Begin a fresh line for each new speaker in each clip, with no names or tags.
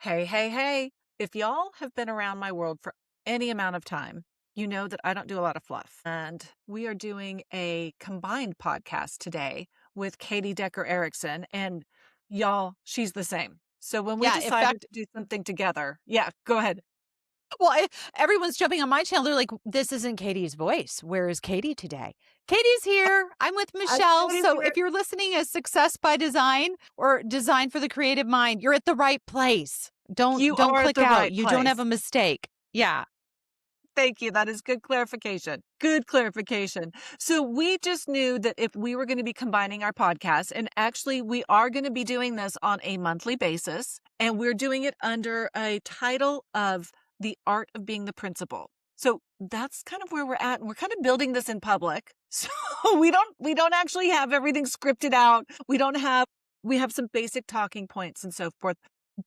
Hey, hey, hey. If y'all have been around my world for any amount of time, you know that I don't do a lot of fluff. And we are doing a combined podcast today with Katie Decker-Erickson. And y'all, she's the same. So when we
Yeah, in
decided
fact,
to do something together, yeah, go ahead.
well, everyone's jumping on my channel. They're like, "This isn't Katie's voice. Where is Katie today?" Katie's here. I'm with Michelle.
Katie's
So
here.
if you're listening as Success by Design or Design for the Creative Mind, you're at the right place. Don't
You
don't
are at
click
the
out.
right
You don't have
place.
a mistake. Yeah.
Thank you. That is good clarification. Good clarification. So we just knew that if we were going to be combining our podcasts, and actually we are going to be doing this on a monthly basis, and we're doing it under a title of The Art of Being the Principal. So that's kind of where we're at. And we're kind of building this in public. So we don't actually have everything scripted out. We have some basic talking points and so forth.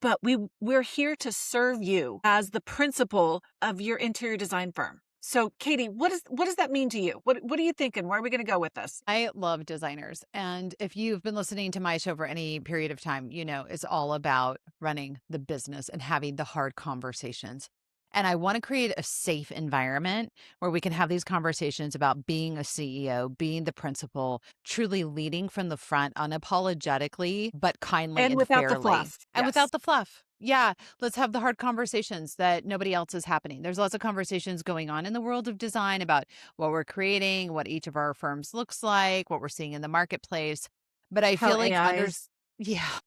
But we're here to serve you as the principal of your interior design firm. So, Katie, what does that mean to you? What are you thinking? Where are we going to go with this?
I love designers. And if you've been listening to my show for any period of time, you know it's all about running the business and having the hard conversations. And I want to create a safe environment where we can have these conversations about being a CEO, being the principal, truly leading from the front unapologetically, but kindly
And
and
without the
fairly
fluff.
and
Yes.
without the fluff. Yeah, let's have the hard conversations that nobody else is happening. There's lots of conversations going on in the world of design about what we're creating, what each of our firms looks like, what we're seeing in the marketplace. But I
How
feel like
AI is.
yeah,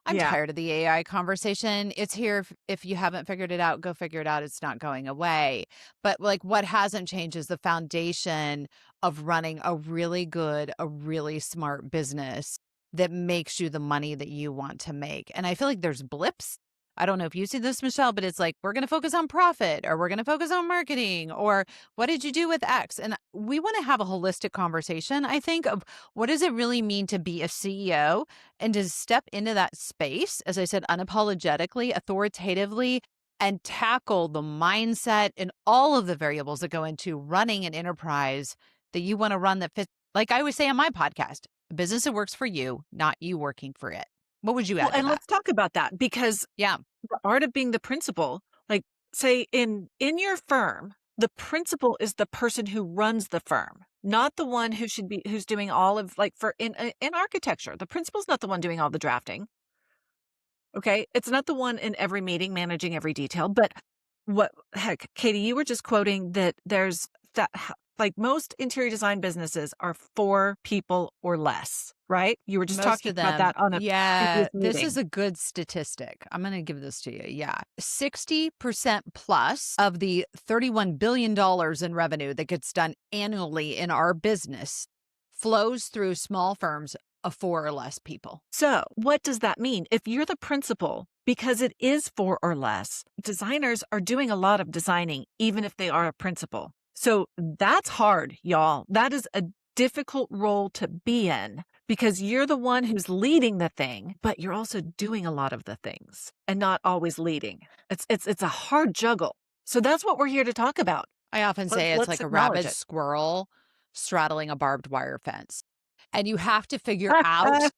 I'm
Yeah.
tired of the AI conversation. It's here. If you haven't figured it out, go figure it out. It's not going away. But like what hasn't changed is the foundation of running a really good, a really smart business that makes you the money that you want to make. And I feel like there's blips. I don't know if you see this, Michelle, but it's like, we're going to focus on profit or we're going to focus on marketing or what did you do with X? And we want to have a holistic conversation, I think, of what does it really mean to be a CEO and to step into that space, as I said, unapologetically, authoritatively, and tackle the mindset and all of the variables that go into running an enterprise that you want to run that fits. Like I always say on my podcast, a business that works for you, not you working for it. What would you
Well,
add to
and
that?
let's talk about that because
Yeah,
the art of being the principal, like say in your firm, the principal is the person who runs the firm, not the one who's doing all of like for in architecture. The principal's not the one doing all the drafting. Okay. It's not the one in every meeting managing every detail, but what heck, Katie, you were just quoting that there's that like most interior design businesses are 4 people or less, right? You were just
most
talking
of
about
them.
that on a previous
Yeah, this is
meeting.
a good statistic. I'm going to give this to you. Yeah. 60% plus of the $31 billion in revenue that gets done annually in our business flows through small firms of 4 or less people.
So, what does that mean? If you're the principal, because it is 4 or less, designers are doing a lot of designing, even if they are a principal. So, that's hard, y'all. That is a difficult role to be in because you're the one who's leading the thing, but you're also doing a lot of the things and not always leading. It's a hard juggle. So, that's what we're here to talk about.
I often say it's
Let's
like a
acknowledge
rabid
it.
squirrel straddling a barbed wire fence. And you have to figure out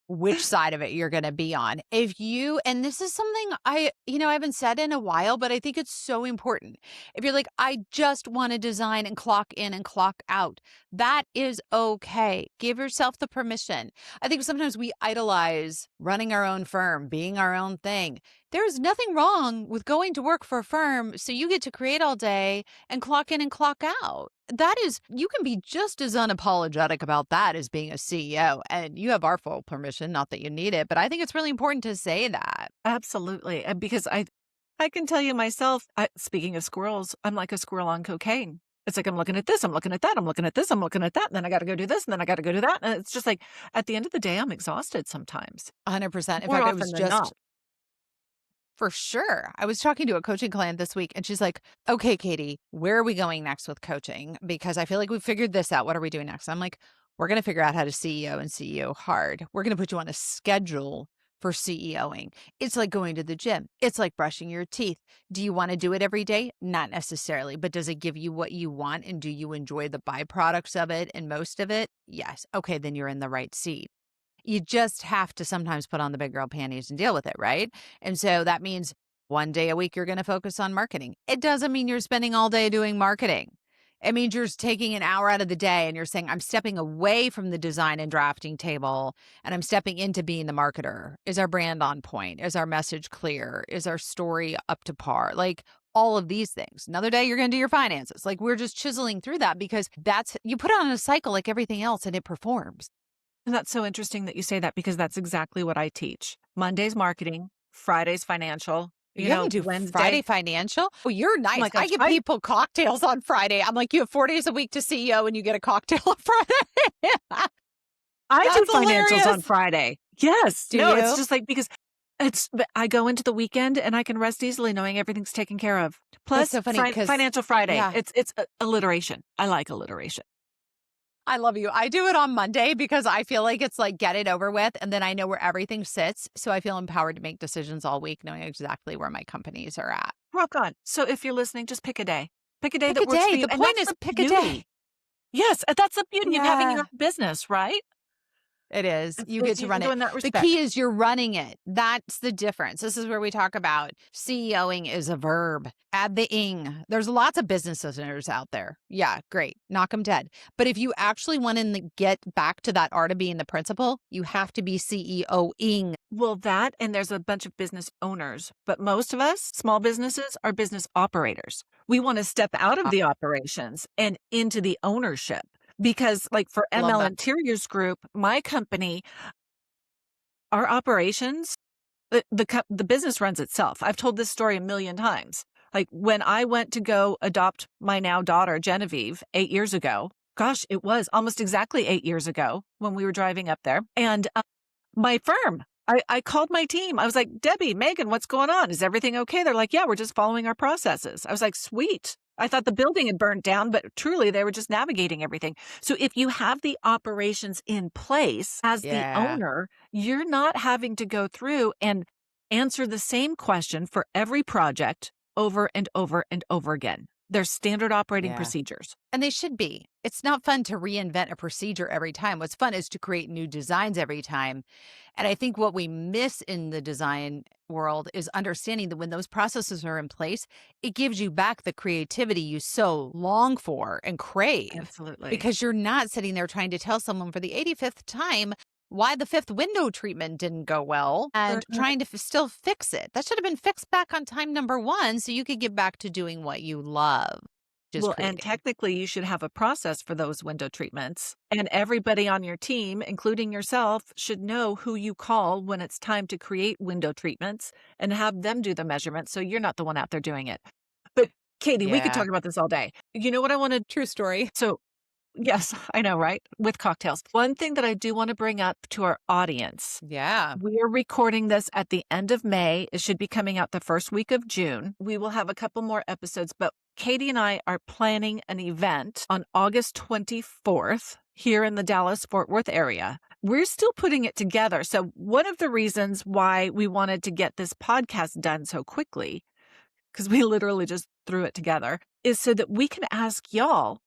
which side of it you're going to be on. If you, and this is something I haven't said in a while, but I think it's so important. If you're like, I just want to design and clock in and clock out, that is okay. Give yourself the permission. I think sometimes we idolize running our own firm, being our own thing. There's nothing wrong with going to work for a firm so you get to create all day and clock in and clock out. That is, you can be just as unapologetic about that as being a CEO. And you have our full permission, not that you need it, but I think it's really important to say that.
Absolutely. And because I can tell you myself, speaking of squirrels, I'm like a squirrel on cocaine. It's like I'm looking at this, I'm looking at that, I'm looking at this, I'm looking at that, and then I got to go do this, and then I got to go do that. And it's just like at the end of the day, I'm exhausted sometimes,
100%. In
more
fact, I
often
was
than not.
just for sure. I was talking to a coaching client this week and she's like, okay, Katie, where are we going next with coaching? Because I feel like we figured this out. What are we doing next? I'm like, we're going to figure out how to CEO and CEO hard. We're going to put you on a schedule for CEOing. It's like going to the gym. It's like brushing your teeth. Do you want to do it every day? Not necessarily, but does it give you what you want? And do you enjoy the byproducts of it and most of it? Yes. Okay, then you're in the right seat. You just have to sometimes put on the big girl panties and deal with it, right? And so that means one day a week you're going to focus on marketing. It doesn't mean you're spending all day doing marketing. It means you're taking an hour out of the day and you're saying, I'm stepping away from the design and drafting table and I'm stepping into being the marketer. Is our brand on point? Is our message clear? Is our story up to par? Like all of these things. Another day, you're going to do your finances. Like we're just chiseling through that because you put it on a cycle like everything else and it performs.
And that's so interesting that you say that because that's exactly what I teach. Monday's marketing, Friday's financial,
You have me do
Wednesday.
Friday financial? Well, you're nice.
my
I
gosh,
give people cocktails on Friday. I'm like, you have 4 days a week to CEO and you get a cocktail on Friday.
I do
That's
financials on
hilarious.
Friday. Yes.
Do
No,
you?
it's just like because I go into the weekend and I can rest easily knowing everything's taken care of. Plus,
so funny 'cause-
Financial Friday.
yeah.
It's alliteration. I like alliteration.
I love you. I do it on Monday because I feel like it's like get it over with. And then I know where everything sits. So I feel empowered to make decisions all week, knowing exactly where my companies are at.
Rock on. So if you're listening, just pick a day. Pick a day
Pick
that
a
works for
day.
you.
The
And
point
that's
is
the
pick a
beauty.
day.
Yes, that's the beauty of having your
Yeah.
own business, right?
It is. You
It's
get to
you
run
can go
it.
in that
The
respect.
key is you're running it. That's the difference. This is where we talk about CEOing is a verb. Add the ing. There's lots of business owners out there. Yeah, great. Knock them dead. But if you actually want to get back to that art of being the principal, you have to be CEOing.
Well, that and there's a bunch of business owners, but most of us, small businesses, are business operators. We want to step out of the operations and into the ownership because, like for
Love
ML
that.
Interiors Group, my company, our operations, the business runs itself. I've told this story a million times. Like when I went to go adopt my now daughter, Genevieve, 8 years ago, gosh, it was almost exactly 8 years ago when we were driving up there. And my firm, I called my team. I was like, Debbie, Megan, what's going on? Is everything okay? They're like, yeah, we're just following our processes. I was like, sweet. I thought the building had burnt down, but truly they were just navigating everything. So if you have the operations in place as the
Yeah.
owner, you're not having to go through and answer the same question for every project over and over and over again. They're standard operating
Yeah.
procedures.
And they should be. It's not fun to reinvent a procedure every time. What's fun is to create new designs every time. And I think what we miss in the design world is understanding that when those processes are in place, it gives you back the creativity you so long for and crave.
Absolutely.
Because you're not sitting there trying to tell someone for the 85th time why the 5th window treatment didn't go well and trying to still fix it. That should have been fixed back on time number 1 so you could get back to doing what you love.
Well, and
creating.
technically, you should have a process for those window treatments. And everybody on your team, including yourself, should know who you call when it's time to create window treatments and have them do the measurements so you're not the one out there doing it. But Katie, we could
Yeah.
talk about this all day. You know what I wanted?
True story.
So, yes, I know, right? With cocktails. One thing that I do want to bring up to our audience.
Yeah.
We are recording this at the end of May. It should be coming out the first week of June. We will have a couple more episodes, but Katie and I are planning an event on August 24th here in the Dallas-Fort Worth area. We're still putting it together. So one of the reasons why we wanted to get this podcast done so quickly, because we literally just threw it together, is so that we can ask y'all,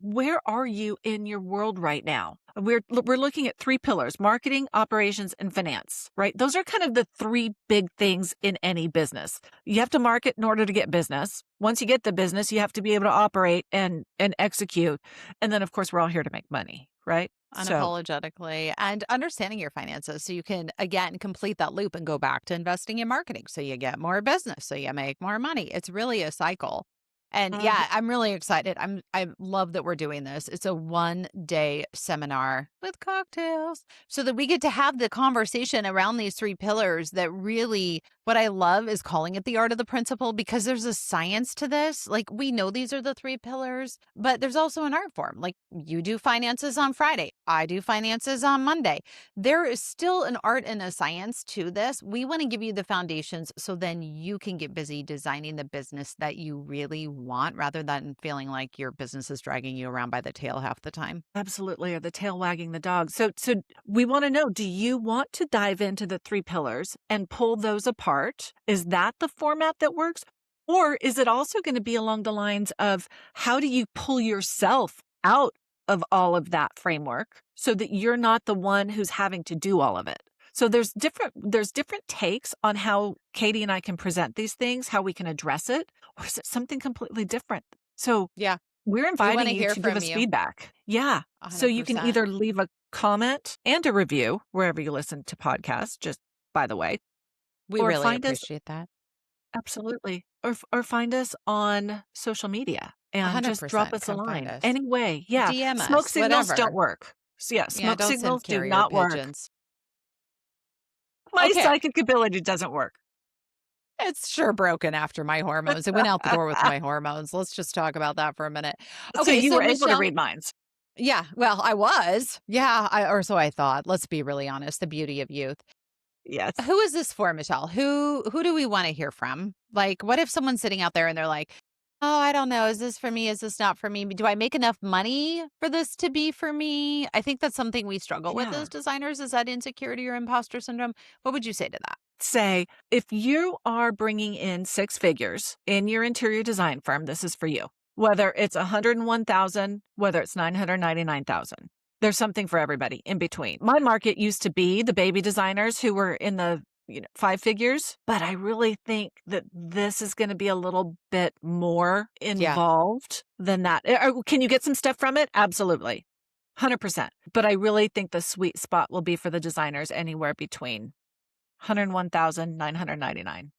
where are you in your world right now? We're looking at 3 pillars: marketing, operations, and finance, right? Those are kind of the 3 big things in any business. You have to market in order to get business. Once you get the business, you have to be able to operate and execute. And then, of course, we're all here to make money, right? So,
Unapologetically and understanding your finances so you can, again, complete that loop and go back to investing in marketing so you get more business, so you make more money. It's really a cycle. And yeah, I'm really excited. I love that we're doing this. It's a 1-day seminar with cocktails so that we get to have the conversation around these 3 pillars that really, what I love is calling it the art of the principle because there's a science to this. Like we know these are the 3 pillars, but there's also an art form. Like you do finances on Friday. I do finances on Monday. There is still an art and a science to this. We want to give you the foundations so then you can get busy designing the business that you really want rather than feeling like your business is dragging you around by the tail half the time.
absolutely, or the tail wagging the dog. So we want to know, do you want to dive into the 3 pillars and pull those apart? Is that the format that works? Or is it also going to be along the lines of how do you pull yourself out of all of that framework so that you're not the one who's having to do all of it. So there's different takes on how Katie and I can present these things, how we can address it, or is it something completely different? So
Yeah.
we're
We want
inviting
to
you
hear
to give
from
us
you.
feedback. Yeah. So you can
100%.
either leave a comment and a review wherever you listen to podcasts, just by the way,
We
or
really
find us
appreciate that.
absolutely, or find us on social media and just drop
100%.
us a
Come find
line.
us.
Anyway, yeah,
DM
smoke
us,
signals don't
whatever.
work. So yeah,
Yeah,
smoke
don't send
signals do
carrier
not work.
pigeons.
My
Okay.
psychic ability doesn't work.
It's sure broken after my hormones. It went out the door with my hormones. Let's just talk about that for a minute.
So
Okay,
you
so
were able to
Michelle,
read minds.
yeah, well, I was. Yeah, or so I thought. Let's be really honest, the beauty of youth.
Yes.
Who is this for, Michelle? Who do we want to hear from? Like, what if someone's sitting out there and they're like, "Oh, I don't know. Is this for me? Is this not for me? Do I make enough money for this to be for me?" I think that's something we struggle with
Yeah.
as designers, is that insecurity or imposter syndrome. What would you say to that?
Say, if you are bringing in six figures in your interior design firm, this is for you. Whether it's 101,000, whether it's 999,000. There's something for everybody in between. My market used to be the baby designers who were in the five figures, but I really think that this is going to be a little bit more
Yeah.
involved than that. Can you get some stuff from it? Absolutely. 100%. But I really think the sweet spot will be for the designers anywhere between 101,999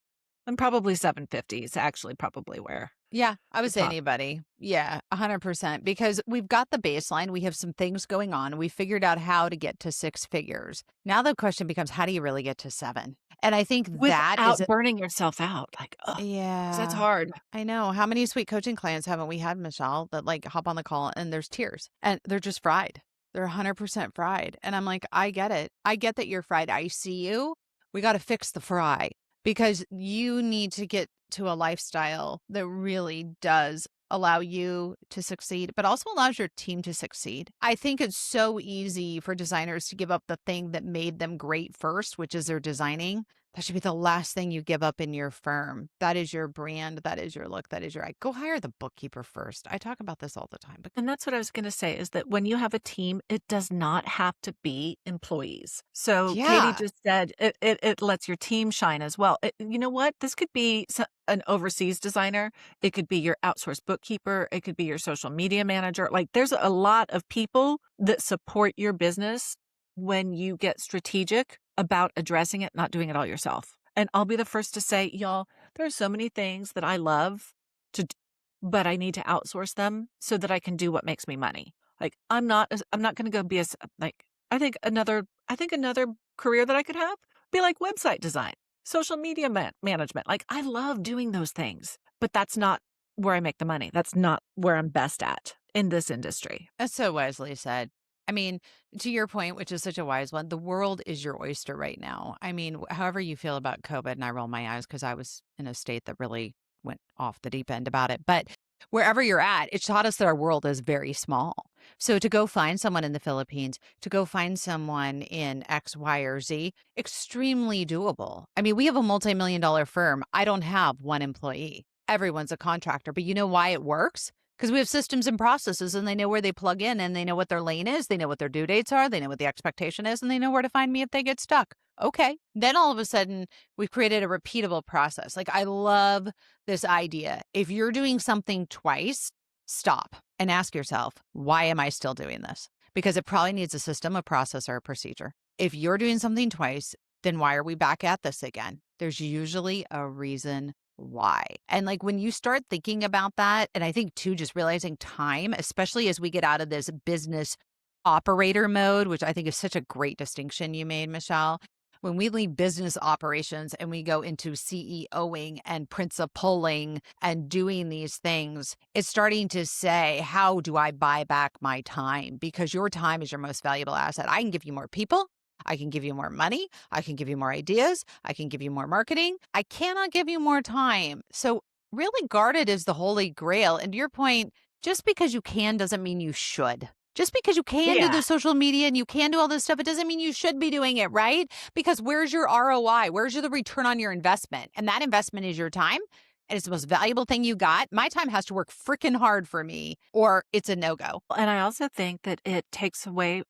and probably 750 is actually probably where
Yeah, I
the
would say
top.
anybody. Yeah, 100%. Because we've got the baseline, we have some things going on. We figured out how to get to six figures. Now the question becomes, how do you really get to seven? And I think that is,
Without burning yourself out. Like, ugh, 'cause that's
yeah,
hard.
I know. How many sweet coaching clients haven't we had, Michelle, that like hop on the call and there's tears and they're just fried. They're 100% fried. And I'm like, I get it. I get that you're fried. I see you. We got to fix the fry because you need to get to a lifestyle that really does allow you to succeed, but also allows your team to succeed. I think it's so easy for designers to give up the thing that made them great first, which is their designing. That should be the last thing you give up in your firm. That is your brand. That is your look. That is your, go hire the bookkeeper first. I talk about this all the time. But
And that's what I was going to say is that when you have a team, it does not have to be employees. So Katie
yeah,
just said it lets your team shine as well. You know what? This could be an overseas designer. It could be your outsourced bookkeeper. It could be your social media manager. Like there's a lot of people that support your business when you get strategic about addressing it, not doing it all yourself. And I'll be the first to say, y'all, there are so many things that I love to do, but I need to outsource them so that I can do what makes me money. Like I'm not going to go be like I think another career that I could have be like website design, social media management. Like I love doing those things, but that's not where I make the money. That's not where I'm best at in this industry.
that's so wisely said. I mean, to your point, which is such a wise one, the world is your oyster right now. I mean, however you feel about COVID, and I roll my eyes because I was in a state that really went off the deep end about it. But wherever you're at, it taught us that our world is very small. So to go find someone in the Philippines, to go find someone in X, Y, or Z, extremely doable. I mean, we have a multi-million-dollar firm. I don't have one employee. Everyone's a contractor. But you know why it works? Because we have systems and processes and they know where they plug in and they know what their lane is. They know what their due dates are. They know what the expectation is and they know where to find me if they get stuck. Okay. Then all of a sudden, we've created a repeatable process. Like, I love this idea. If you're doing something twice, stop and ask yourself, why am I still doing this? Because it probably needs a system, a process, or a procedure. If you're doing something twice, then why are we back at this again? There's usually a reason why. And like when you start thinking about that, and I think too, just realizing time, especially as we get out of this business operator mode, which I think is such a great distinction you made, Michelle. When we leave business operations and we go into CEOing and principling and doing these things, it's starting to say, how do I buy back my time? Because your time is your most valuable asset. I can give you more people. I can give you more money. I can give you more ideas. I can give you more marketing. I cannot give you more time. So really guarded is the holy grail. And to your point, just because you can doesn't mean you should. Just because you can do
Yeah.
the social media and you can do all this stuff, it doesn't mean you should be doing it, right? Because where's your ROI? Where's the return on your investment? And that investment is your time. and it's the most valuable thing you got, my time has to work freaking hard for me or it's a no-go.
And I also think that it takes away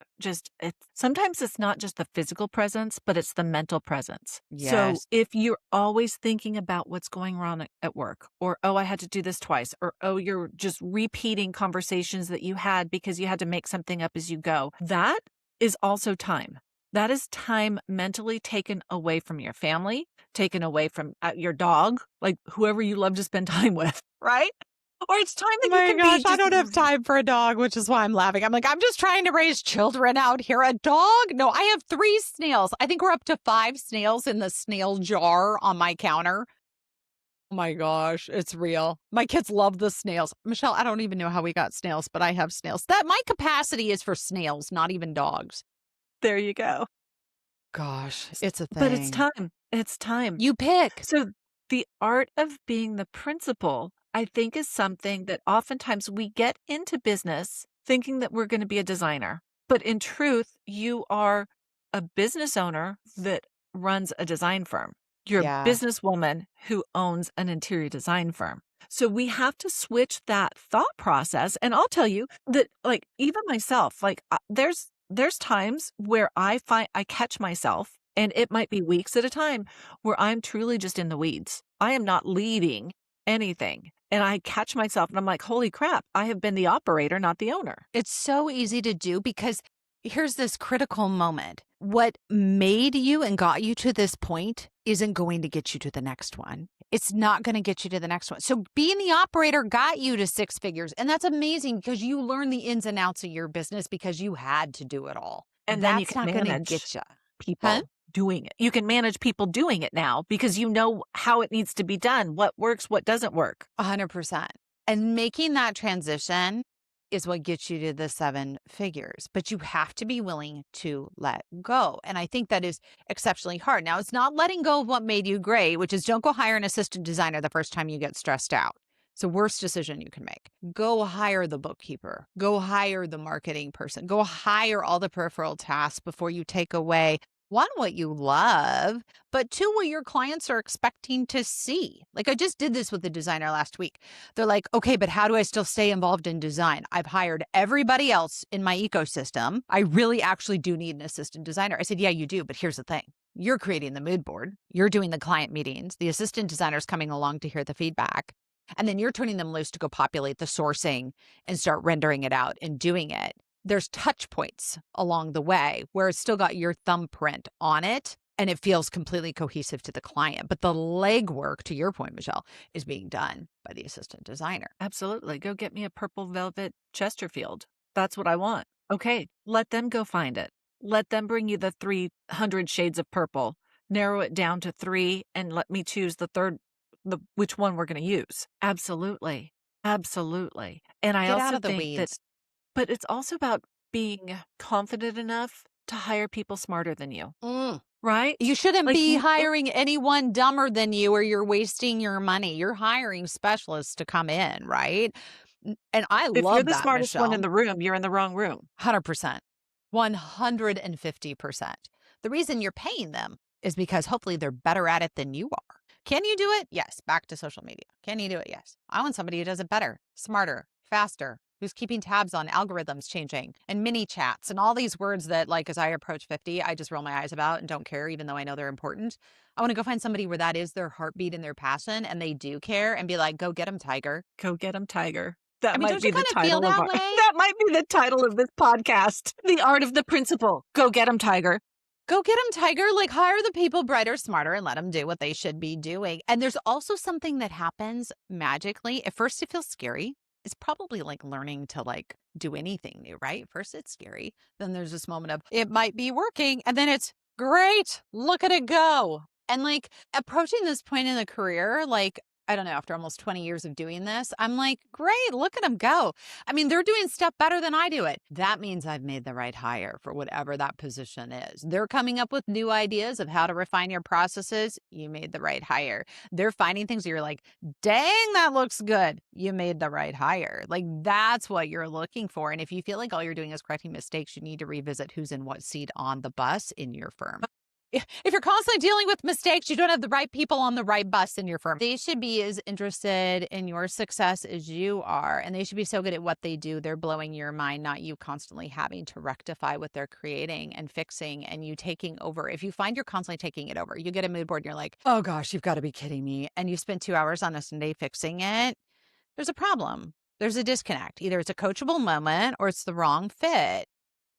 sometimes it's not just the physical presence, but it's the mental presence. So
Yes.
if you're always thinking about what's going wrong at work, or, oh, I had to do this twice, or, oh, you're just repeating conversations that you had because you had to make something up as you go, that is also time. That is time mentally taken away from your family, taken away from your dog, like whoever you love to spend time with, right? Or it's time that
Oh my
you can
gosh,
be
I don't have time for a dog, which is why I'm laughing. I'm like, I'm just trying to raise children out here. A dog? No, I have 3 snails. I think we're up to 5 snails in the snail jar on my counter. Oh my gosh, it's real. My kids love the snails. Michelle, I don't even know how we got snails, but I have snails. That my capacity is for snails, not even dogs.
There you go.
Gosh, it's a thing.
But it's time. It's time.
You pick.
So the art of being the principal, I think, is something that oftentimes we get into business thinking that we're going to be a designer. But in truth, you are a business owner that runs a design firm. You're a businesswoman who owns an interior design firm. So we have to switch that thought process. And I'll tell you that, like, even myself, like, there's times where I catch myself, and it might be weeks at a time, where I'm truly just in the weeds. I am not leading anything. And I catch myself and I'm like, holy crap, I have been the operator, not the owner.
It's so easy to do because here's this critical moment. What made you and got you to this point isn't going to get you to the next one. It's not going to get you to the next one. So being the operator got you to 6 figures. And that's amazing because you learn the ins and outs of your business because you had to do it all.
And
that's
then you can
not going to
manage
get you.
people doing it. You can manage people doing it now because you know how it needs to be done, what works, what doesn't work.
100%. And making that transition is what gets you to the 7 figures, but you have to be willing to let go. And I think that is exceptionally hard. Now, it's not letting go of what made you great, which is don't go hire an assistant designer the first time you get stressed out. It's the worst decision you can make. Go hire the bookkeeper. Go hire the marketing person. Go hire all the peripheral tasks before you take away, 1, what you love, but 2, what your clients are expecting to see. Like I just did this with the designer last week. They're like, okay, but how do I still stay involved in design? I've hired everybody else in my ecosystem. I really actually do need an assistant designer. I said, yeah, you do. But here's the thing. You're creating the mood board. You're doing the client meetings. The assistant designer's coming along to hear the feedback. And then you're turning them loose to go populate the sourcing and start rendering it out and doing it. There's touch points along the way where it's still got your thumbprint on it and it feels completely cohesive to the client. But the legwork, to your point, Michelle, is being done by the assistant designer.
Absolutely. Go get me a purple velvet Chesterfield. That's what I want. Okay, let them go find it. Let them bring you the 300 shades of purple. Narrow it down to 3 and let me choose the third, which one we're going to use. Absolutely. Absolutely. And I
Get
also
out of the
think
weeds.
that, but it's also about being confident enough to hire people smarter than you, right?
You shouldn't
Like,
be hiring anyone dumber than you or you're wasting your money. You're hiring specialists to come in, right? And I
if
love
you're the
that,
smartest one in
Michelle.
the room, you're in the wrong room.
100%. 150%. The reason you're paying them is because hopefully they're better at it than you are. Can you do it? Yes. Back to social media. Can you do it? Yes. I want somebody who does it better, smarter, faster, who's keeping tabs on algorithms changing and mini chats and all these words that, like, as I approach 50, I just roll my eyes about and don't care, even though I know they're important. I want to go find somebody where that is their heartbeat and their passion and they do care and be like, go get them, Tiger.
Go get them, Tiger. That
I mean,
might
don't
be
you
the
kind of feel
title of
that
our,
way?
that might be the title of this podcast. The Art of the Principal. Go get them, Tiger.
Go get them, Tiger. Like, hire the people brighter, smarter, and let them do what they should be doing. And there's also something that happens magically. At first, it feels scary. It's probably like learning to like do anything new, right? First, it's scary. Then there's this moment of it might be working. And then it's great. Look at it go. And like approaching this point in the career, like, I don't know, after almost 20 years of doing this, I'm like, great, look at them go. I mean, they're doing stuff better than I do it. That means I've made the right hire for whatever that position is. They're coming up with new ideas of how to refine your processes. You made the right hire. They're finding things that you're like, dang, that looks good. You made the right hire. Like, that's what you're looking for. And if you feel like all you're doing is correcting mistakes, you need to revisit who's in what seat on the bus in your firm. if you're constantly dealing with mistakes, you don't have the right people on the right bus in your firm. They should be as interested in your success as you are, and they should be so good at what they do. They're blowing your mind, not you constantly having to rectify what they're creating and fixing and you taking over. If you find you're constantly taking it over, you get a mood board and you're like, oh gosh, you've got to be kidding me. And you spend 2 hours on a Sunday fixing it. There's a problem. There's a disconnect. Either it's a coachable moment or it's the wrong fit.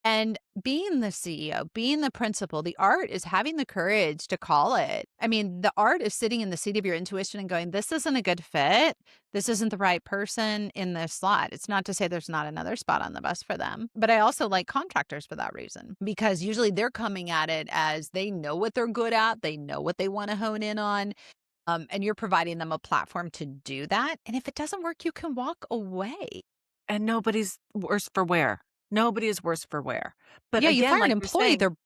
And being the CEO, being the principal, the art is having the courage to call it. I mean, the art is sitting in the seat of your intuition and going, this isn't a good fit. This isn't the right person in this slot. It's not to say there's not another spot on the bus for them. But I also like contractors for that reason, because usually they're coming at it as they know what they're good at. They know what they want to hone in on. And you're providing them a platform to do that. And if it doesn't work, you can walk away.
And nobody's worse for wear. Nobody is worse for wear. But
Yeah, you
again,
fire
like
an
you're
employee,
saying,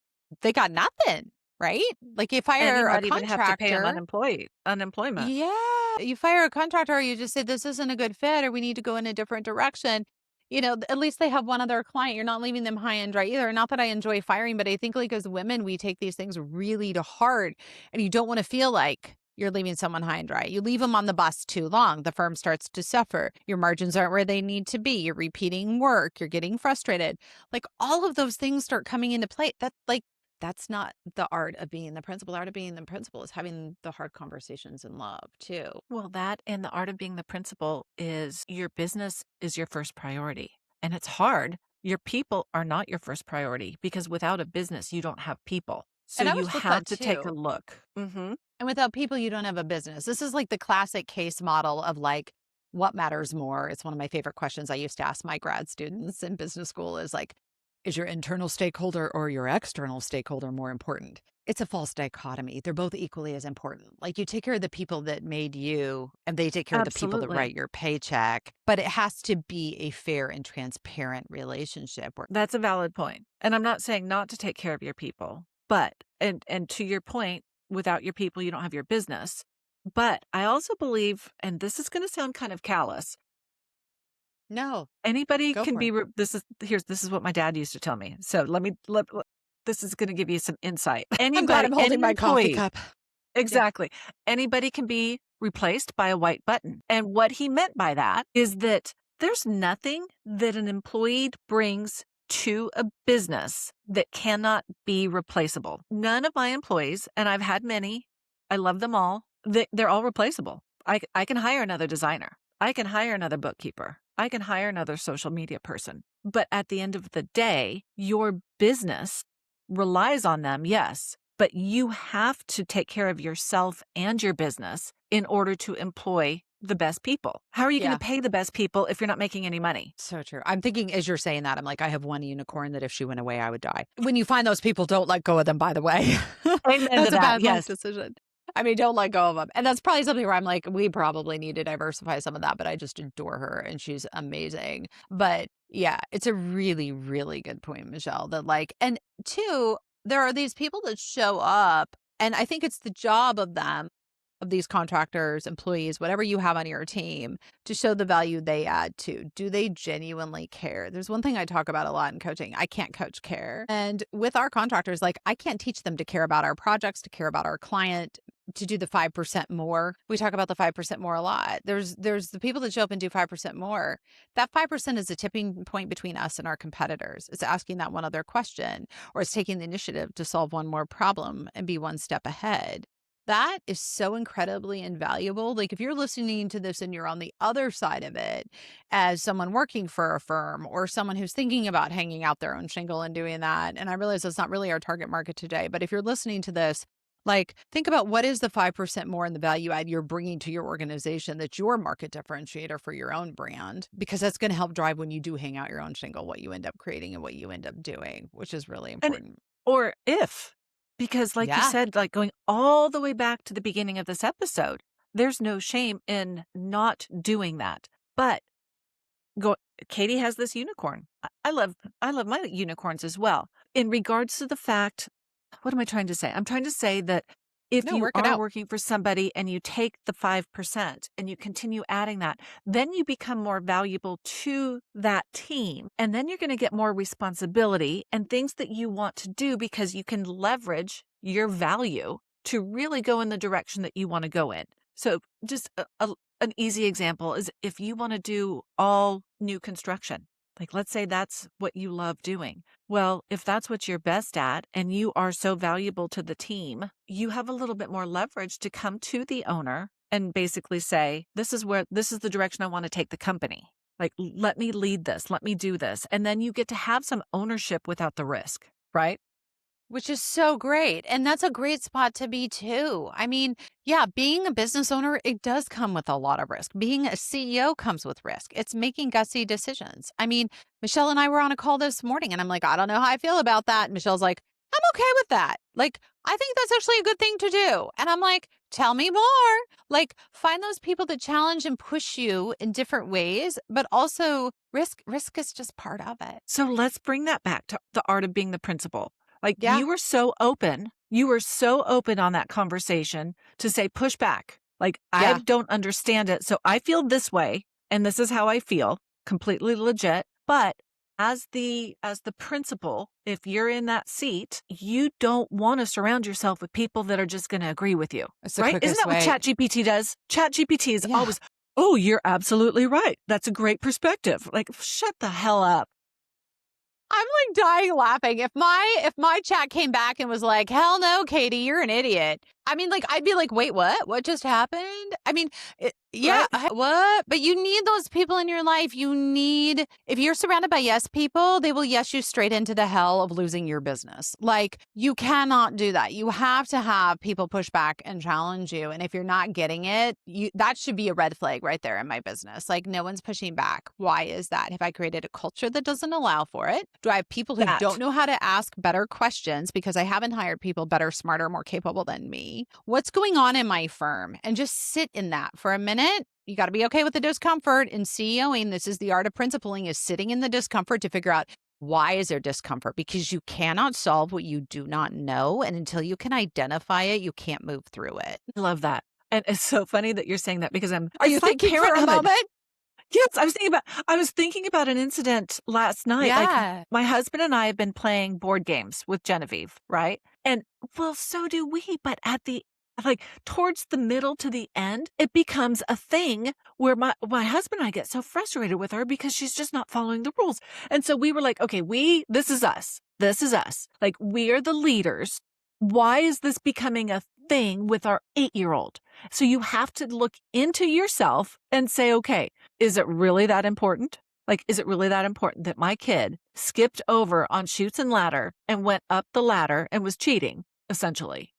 they got nothing, right? Like you
and you
fire a
might even have to pay them
contractor.
unemployment.
Yeah, you fire a contractor, or you just say this isn't a good fit, or we need to go in a different direction. At least they have one other client. You're not leaving them high and dry either. Not that I enjoy firing, but I think like as women, we take these things really to heart, and you don't want to feel like you're leaving someone high and dry. You leave them on the bus too long, the firm starts to suffer. Your margins aren't where they need to be. You're repeating work. You're getting frustrated. Like all of those things start coming into play. That's not the art of being the principal. The art of being the principal is having the hard conversations in love too.
Well, that and the art of being the principal is your business is your first priority. And it's hard. Your people are not your first priority because without a business, you don't have people. So
And I
you
was with
have
that
to take a
too.
look. Mm-hmm.
And without people, you don't have a business. This is like the classic case model of like, what matters more? It's one of my favorite questions I used to ask my grad students in business school is like, is your internal stakeholder or your external stakeholder more important? It's a false dichotomy. They're both equally as important. Like you take care of the people that made you and they take care of the people that
Absolutely.
write your paycheck, but it has to be a fair and transparent relationship.
That's a valid point. And I'm not saying not to take care of your people, but and to your point, without your people, you don't have your business. But I also believe, and this is going to sound kind of callous,
No,
anybody
go
can
for it.
be. This is what my dad used to tell me. So this is going to give you some insight.
I'm glad I'm holding my coffee cup.
Exactly. Anybody can be replaced by a white button. And what he meant by that is that there's nothing that an employee brings to a business that cannot be replaceable. None of my employees, and I've had many, I love them all, they're all replaceable. I can hire another designer. I can hire another bookkeeper. I can hire another social media person. But at the end of the day, your business relies on them, yes, but you have to take care of yourself and your business in order to employ the best people. How are you going
Yeah.
to pay the best people if you're not making any money?
So true. I'm thinking as you're saying that, I'm like, I have one unicorn that if she went away, I would die. When you find those people, don't let go of them, by the way.
Amen to
That's a
that,
bad life
yes.
decision. I mean, don't let go of them. And that's probably something where I'm like, we probably need to diversify some of that, but I just adore her and she's amazing. But yeah, it's a really, really good point, Michelle, that like, and two, there are these people that show up, and I think it's the job of them, of these contractors, employees, whatever you have on your team, to show the value they add to. Do they genuinely care? There's one thing I talk about a lot in coaching. I can't coach care. And with our contractors, like I can't teach them to care about our projects, to care about our client, to do the 5% more. We talk about the 5% more a lot. There's the people that show up and do 5% more. That 5% is a tipping point between us and our competitors. It's asking that one other question, or it's taking the initiative to solve one more problem and be one step ahead. That is so incredibly invaluable. Like if you're listening to this and you're on the other side of it as someone working for a firm or someone who's thinking about hanging out their own shingle and doing that. And I realize that's not really our target market today, but if you're listening to this, like think about what is the 5% more in the value add you're bringing to your organization that's your market differentiator for your own brand, because that's going to help drive when you do hang out your own shingle, what you end up creating and what you end up doing, which is really
And
important.
or if, because like you
Yeah.
said, like going all the way back to the beginning of this episode, there's no shame in not doing that. But Katie has this unicorn. I love my unicorns as well. In regards to the fact, what am I trying to say? I'm trying to say that if
No,
you
work it
are
out.
working for somebody and you take the 5% and you continue adding that, then you become more valuable to that team. And then you're going to get more responsibility and things that you want to do because you can leverage your value to really go in the direction that you want to go in. So just an easy example is if you want to do all new construction, like let's say that's what you love doing. Well, if that's what you're best at and you are so valuable to the team, you have a little bit more leverage to come to the owner and basically say, this is the direction I want to take the company. Like, let me lead this, let me do this. And then you get to have some ownership without the risk, right?
Which is so great. And that's a great spot to be too. I mean, yeah, being a business owner, it does come with a lot of risk. Being a CEO comes with risk. It's making gutsy decisions. I mean, Michelle and I were on a call this morning and I'm like, I don't know how I feel about that. And Michelle's like, I'm okay with that. Like, I think that's actually a good thing to do. And I'm like, tell me more. Like, find those people that challenge and push you in different ways, but also risk is just part of it.
So let's bring that back to the art of being the principal. Like
Yeah.
you were so open on that conversation to say, push back. Like, I don't understand it. So I feel this way. And this is how I feel, completely legit. But as the principal, if you're in that seat, you don't want to surround yourself with people that are just going to agree with you.
It's the
Right? Isn't that what ChatGPT does? ChatGPT is always, oh, you're absolutely right. That's a great perspective. Like, shut the hell up.
I'm like dying laughing. If my chat came back and was like, hell no, Katie, you're an idiot. I mean, like, I'd be like, wait, what? What just happened? I mean, what? But you need those people in your life. If you're surrounded by yes people, they will yes you straight into the hell of losing your business. Like, you cannot do that. You have to have people push back and challenge you. And if you're not getting it, that should be a red flag right there in my business. Like, no one's pushing back. Why is that? Have I created a culture that doesn't allow for it? Do I have people who don't know how to ask better questions because I haven't hired people better, smarter, more capable than me? What's going on in my firm? And just sit in that for a minute. You got to be okay with the discomfort. In CEOing, this is the art of principling, is sitting in the discomfort to figure out, why is there discomfort? Because you cannot solve what you do not know. And until you can identify it, you can't move through it.
I love that. And it's so funny that you're saying that because
Are you thinking for a moment?
Yes, I was thinking about an incident last night.
Yeah.
Like, my husband and I have been playing board games with Genevieve, right? And well, so do we, but towards the middle to the end, it becomes a thing where my husband and I get so frustrated with her because she's just not following the rules. And so we were like, okay, this is us. This is us. Like, we are the leaders. Why is this becoming a thing with our 8-year-old? So you have to look into yourself and say, okay, is it really that important? Like, is it really that important that my kid skipped over on chutes and ladder and went up the ladder and was cheating, essentially?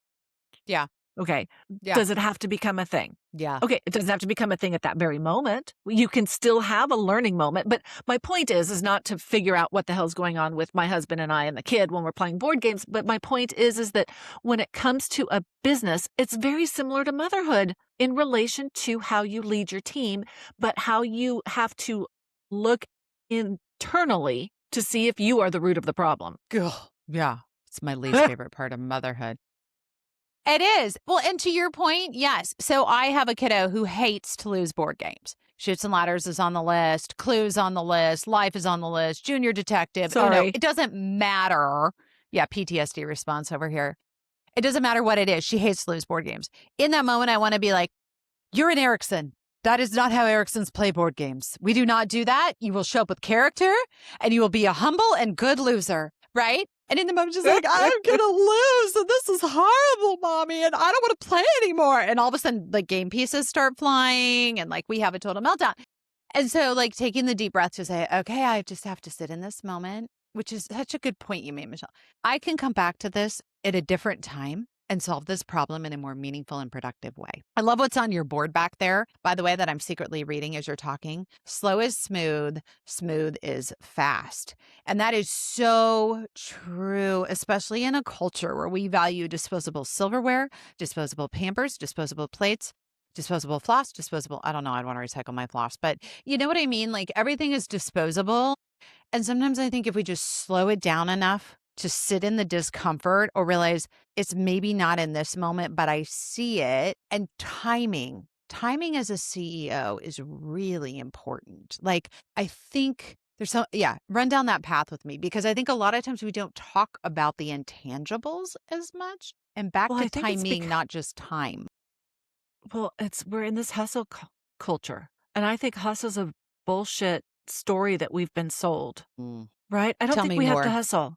Yeah.
Okay.
Yeah.
Does it have to become a thing?
Yeah.
Okay. It doesn't have to become a thing at that very moment. You can still have a learning moment. But my point is not to figure out what the hell's going on with my husband and I and the kid when we're playing board games. But my point is that when it comes to a business, it's very similar to motherhood in relation to how you lead your team, but how you have to look internally to see if you are the root of the problem.
Yeah. It's my least favorite part of motherhood. It is. Well, and to your point, yes. So I have a kiddo who hates to lose board games. Chutes and Ladders is on the list. Clue's on the list. Life is on the list. Junior Detective.
Sorry.
Oh, no, it doesn't matter. Yeah, PTSD response over here. It doesn't matter what it is. She hates to lose board games. In that moment, I want to be like, you're an Erickson. That is not how Ericksons play board games. We do not do that. You will show up with character and you will be a humble and good loser, right? And in the moment, she's like, I'm going to lose. And this is horrible, mommy. And I don't want to play anymore. And all of a sudden, like, game pieces start flying and like we have a total meltdown. And so, like, taking the deep breath to say, okay, I just have to sit in this moment, which is such a good point you made, Michelle. I can come back to this at a different time and solve this problem in a more meaningful and productive way. I love what's on your board back there, by the way, that I'm secretly reading as you're talking. Slow is smooth, smooth is fast. And that is so true, especially in a culture where we value disposable silverware, disposable Pampers, disposable plates, disposable floss, I don't know, I'd want to recycle my floss, but you know what I mean? Like, everything is disposable. And sometimes I think if we just slow it down enough to sit in the discomfort or realize it's maybe not in this moment, but I see it. And timing as a CEO is really important. Like, I think run down that path with me, because I think a lot of times we don't talk about the intangibles as much. And back
Well,
to
I think it's
timing,
because,
not just time.
well, we're in this hustle culture. And I think hustle's a bullshit story that we've been sold,
Mm.
right? I don't
Tell
think
me
we have to
more.
hustle.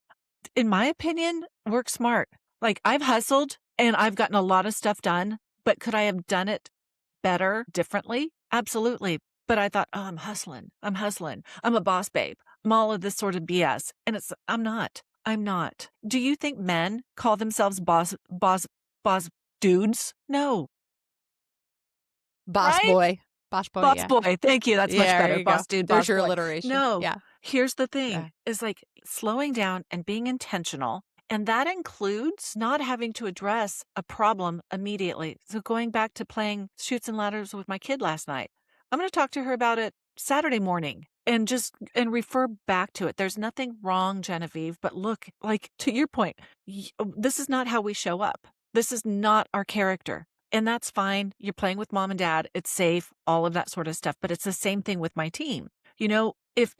In my opinion, work smart. Like I've hustled and I've gotten a lot of stuff done, but could I have done it better, differently? Absolutely. But I thought, oh, I'm hustling. I'm hustling. I'm a boss babe. I'm all of this sort of BS. And I'm not. I'm not. Do you think men call themselves boss dudes? No.
Boss
Right?
boy. Boss boy,
Boss
yeah.
boy. Thank you. That's much
Yeah, there
better.
you go.
Boss dude,
There's
boss
your
boy.
alliteration.
No.
Yeah.
Here's the thing
Yeah.
is like slowing down and being intentional. And that includes not having to address a problem immediately. So going back to playing Shoots and Ladders with my kid last night, I'm going to talk to her about it Saturday morning and just and refer back to it. There's nothing wrong, Genevieve, but look, like to your point, this is not how we show up. This is not our character. And that's fine. You're playing with mom and dad. It's safe, all of that sort of stuff. But it's the same thing with my team. You know, if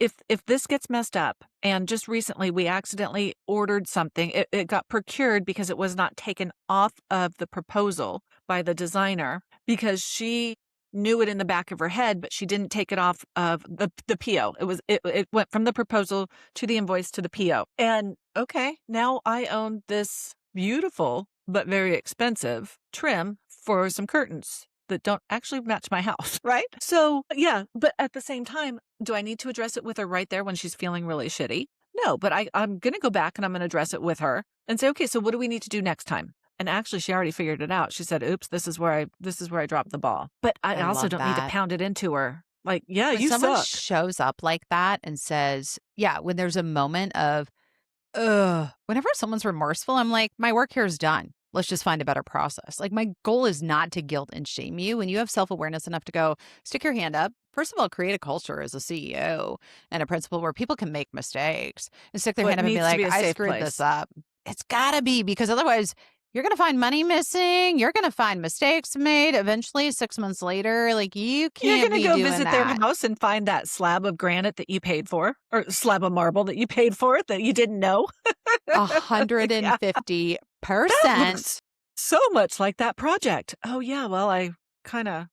this gets messed up, and just recently we accidentally ordered something, it got procured because it was not taken off of the proposal by the designer because she knew it in the back of her head, but she didn't take it off of the PO. It went from the proposal to the invoice to the PO. And okay, now I own this beautiful but very expensive trim for some curtains that don't actually match my house, right? So, yeah, but at the same time, do I need to address it with her right there when she's feeling really shitty? No, but I'm going to go back and I'm going to address it with her and say, okay, so what do we need to do next time? And actually, she already figured it out. She said, oops, this is where I dropped the ball. But I
I
also
love
don't need to
that.
pound it into her. Like, yeah,
When
you
someone
suck.
shows up like that and says, yeah, when there's a moment of, ugh, whenever someone's remorseful, I'm like, my work here is done. Let's just find a better process. Like, my goal is not to guilt and shame you. When you have self awareness enough to go, stick your hand up. First of all, create a culture as a CEO and a principal where people can make mistakes and stick their
Well, it
hand up and be
needs to
like,
be a
I
safe
screwed this
place.
up. It's gotta be, because otherwise you're gonna find money missing. You're gonna find mistakes made eventually 6 months later. Like, you
You're
can't
going to
be
go
doing
visit their
that.
house and find that slab of granite that you paid for, or slab of marble that you paid for that you didn't know. Yeah, that
150%.
looks so much like that project. Oh, yeah. Well, I kind of,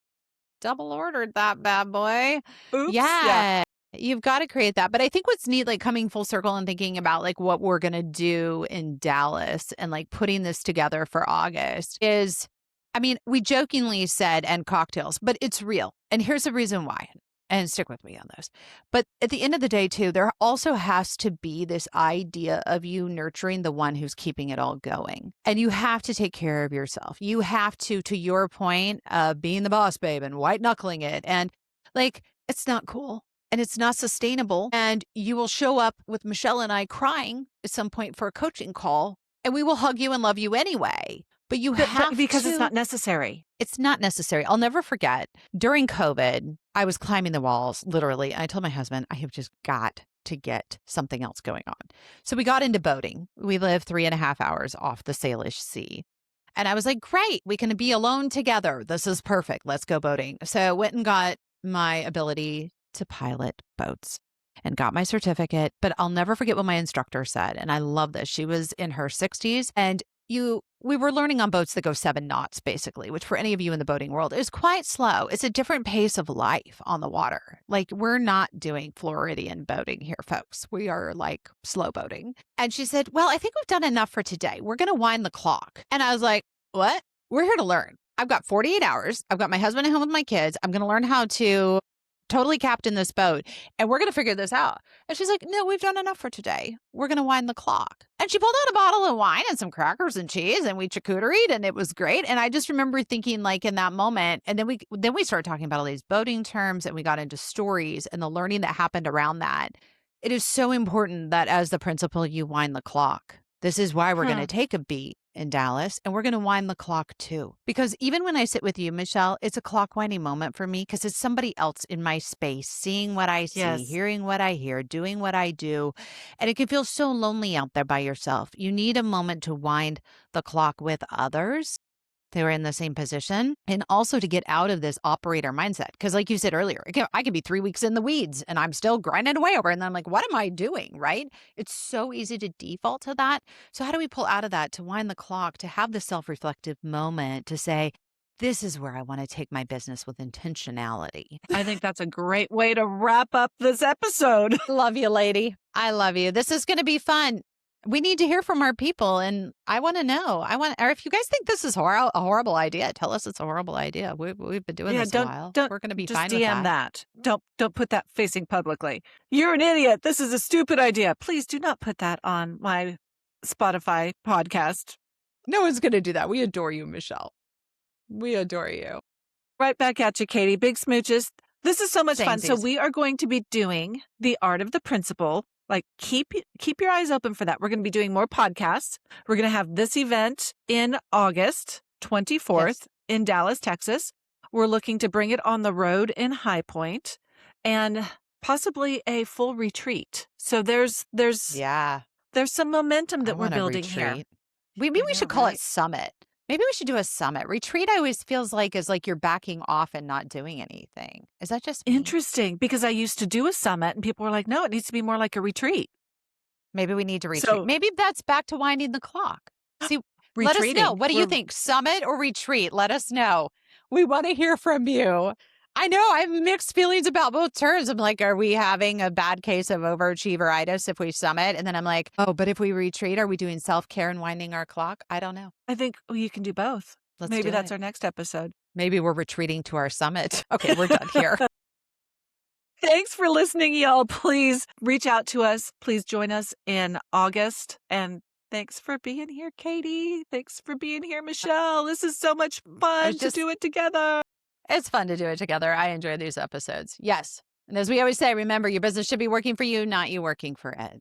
Double ordered that bad boy.
oops. Yeah.
Yeah. You've got to create that. But I think what's neat, like coming full circle and thinking about like what we're going to do in Dallas and like putting this together for August is, I mean, we jokingly said and cocktails, but it's real. And here's the reason why. And stick with me on this. But at the end of the day, too, there also has to be this idea of you nurturing the one who's keeping it all going. And you have to take care of yourself. You have to your point of being the boss babe and white knuckling it. And like, it's not cool and it's not sustainable. And you will show up with Michelle and I crying at some point for a coaching call, and we will hug you and love you anyway. But you
But
have
because it's
to,
not necessary.
it's not necessary. I'll never forget during COVID, I was climbing the walls, literally. I told my husband, I have just got to get something else going on. So we got into boating. We live 3.5 hours off the Salish Sea. And I was like, great, we can be alone together. This is perfect. Let's go boating. So went and got my ability to pilot boats and got my certificate. But I'll never forget what my instructor said. And I love this. She was in her 60s, and we were learning on boats that go 7 knots, basically, which for any of you in the boating world is quite slow. It's a different pace of life on the water. Like, we're not doing Floridian boating here, folks. We are like slow boating. And she said, well, I think we've done enough for today. We're going to wind the clock. And I was like, what? We're here to learn. I've got 48 hours. I've got my husband at home with my kids. I'm going to learn how to totally captain this boat, and we're going to figure this out. And she's like, no, we've done enough for today. We're going to wind the clock. And she pulled out a bottle of wine and some crackers and cheese, and we charcuteried, and it was great. And I just remember thinking, like, in that moment, and then we started talking about all these boating terms, and we got into stories and the learning that happened around that. It is so important that as the principal, you wind the clock. This is why we're going to
Huh.
take a beat in Dallas, and we're going to wind the clock too. Because even when I sit with you, Michelle, it's a clock winding moment for me, because it's somebody else in my space, seeing what I see,
Yes.
hearing what I hear, doing what I do. And it can feel so lonely out there by yourself. You need a moment to wind the clock with others. they were in the same position, and also to get out of this operator mindset. Because like you said earlier, I could be 3 weeks in the weeds and I'm still grinding away over it. And I'm like, what am I doing? Right? It's so easy to default to that. So how do we pull out of that, to wind the clock, to have the self-reflective moment, to say, this is where I want to take my business with intentionality.
I think that's a great way to wrap up this episode.
Love you, lady. I love you. This is going to be fun. We need to hear from our people, and I want to know. Or if you guys think this is a horrible idea, tell us it's a horrible idea. We've been doing this a while. We're going to be
just
fine
DM
with that.
Don't put that facing publicly. You're an idiot. This is a stupid idea. Please do not put that on my Spotify podcast.
No one's going to do that. We adore you, Michelle. We adore you.
Right back at you, Katie. Big smooches. This is so much fun. So
Samesies.
we are going to be doing the art of the principal. Like keep your eyes open for that. We're going to be doing more podcasts. We're going to have this event in August 24th in Dallas, Texas. We're looking to bring it on the road in High Point and possibly a full retreat. So there's some momentum that we're building here.
Maybe we should call it Summit. Maybe we should do a summit. Retreat always feels like is like you're backing off and not doing anything. Is that just me?
Interesting, because I used to do a summit and people were like, no, it needs to be more like a retreat.
Maybe we need to retreat. So, maybe that's back to winding the clock. See, let us know. What do you think? Summit or retreat? Let us know. We want to hear from you. I know I have mixed feelings about both terms. I'm like, are we having a bad case of overachieveritis if we summit? And then I'm like, oh, but if we retreat, are we doing self-care and winding our clock? I don't know.
I think you can do both. Maybe that's our next episode.
Maybe we're retreating to our summit. Okay, we're done here.
Thanks for listening, y'all. Please reach out to us. Please join us in August. And thanks for being here, Katie. Thanks for being here, Michelle. This is so much fun to do it together.
It's fun to do it together. I enjoy these episodes. Yes. And as we always say, remember, your business should be working for you, not you working for it.